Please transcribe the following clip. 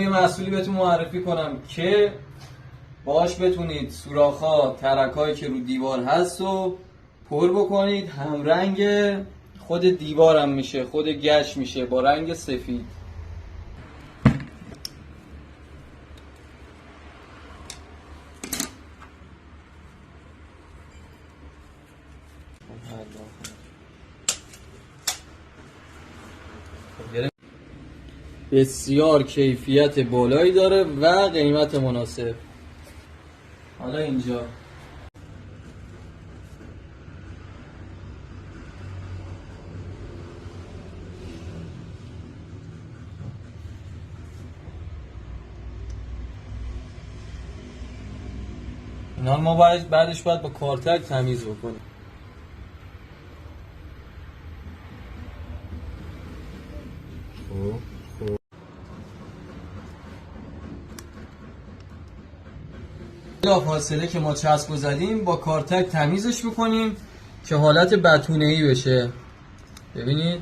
یه محصولی بهتون معرفی کنم که باهاش بتونید سوراخ‌ها، ترک‌هایی که رو دیوار هست و پر بکنید. هم رنگ خود دیوارم میشه، خود گچ میشه با رنگ سفید. بسیار کیفیت بالایی داره و قیمت مناسب. حالا اینجا اینا ما بعدش باید با کارتک تمیز بکنیم. بلا فاصله که ما چسب رو زدیم با کارتک تمیزش میکنیم که حالت بتونه‌ای بشه. ببینید